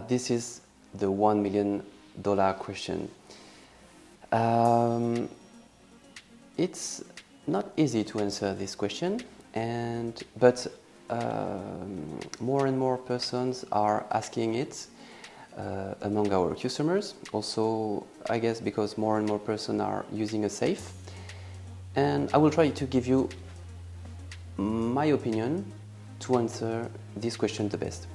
This is the $1 million question. It's not easy to answer this question, but more and more persons are asking it among our customers. Also, I guess because more and more persons are using a safe. And I will try to give you my opinion to answer this question the best.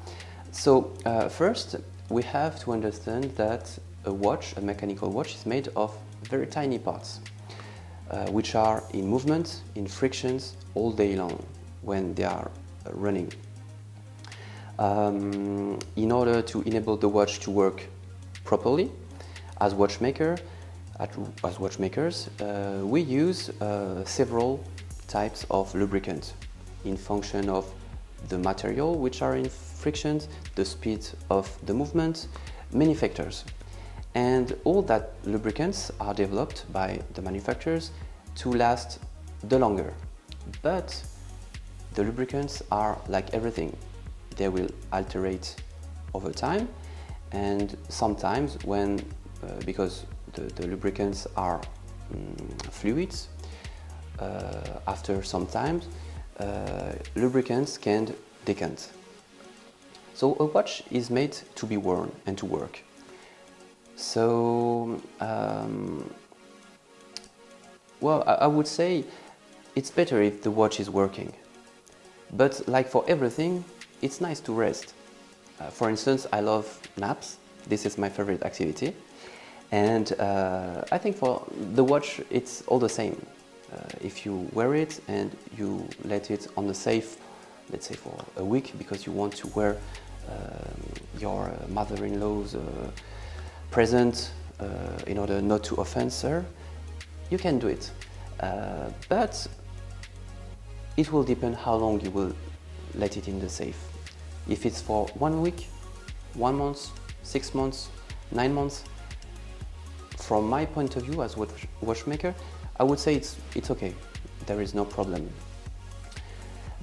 So first, we have to understand that a watch, a mechanical watch, is made of very tiny parts, which are in movement, in frictions, all day long when they are running. In order to enable the watch to work properly, as watchmakers, we use several types of lubricants in function of the material which are in frictions, the speed of the movement, many factors. And all that lubricants are developed by the manufacturers to last the longer. But the lubricants are like everything. They will alterate over time, and sometimes when, because the lubricants are fluids, after some time, lubricants can decant. So a watch is made to be worn and to work. So, well, I would say it's better if the watch is working. But like for everything, it's nice to rest. For instance, I love naps. This is my favorite activity. And I think for the watch, it's all the same. If you wear it and you let it on the safe, let's say for a week, because you want to wear your mother-in-law's present in order not to offend her, you can do it. But it will depend how long you will let it in the safe. If it's for 1 week, 1 month, 6 months, 9 months, from my point of view as watchmaker, I would say it's okay. There is no problem.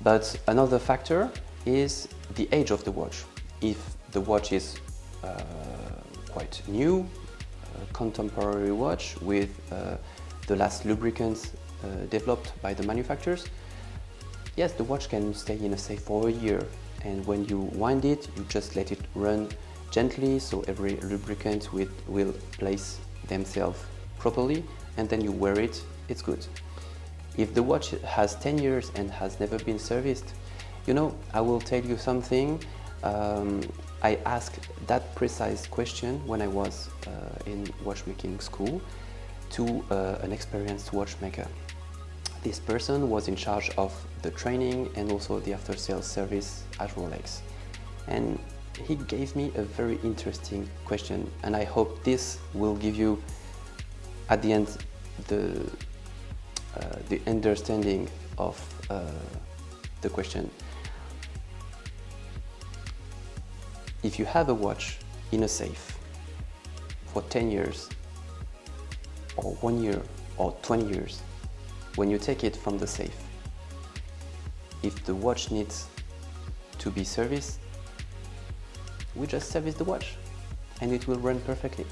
But another factor is the age of the watch. If the watch is quite new, contemporary watch with the last lubricants developed by the manufacturers, yes, the watch can stay in a safe for a year. And when you wind it, you just let it run gently, so every lubricant will place themselves properly, and then you wear it, it's good. If the watch has 10 years and has never been serviced, you know, I will tell you something. I asked that precise question when I was in watchmaking school to an experienced watchmaker. This person was in charge of the training and also the after-sales service at Rolex. And he gave me a very interesting question, and I hope this will give you, at the end, the understanding of the question. If you have a watch in a safe for 10 years, or 1 year, or 20 years, when you take it from the safe, if the watch needs to be serviced, we just service the watch and it will run perfectly.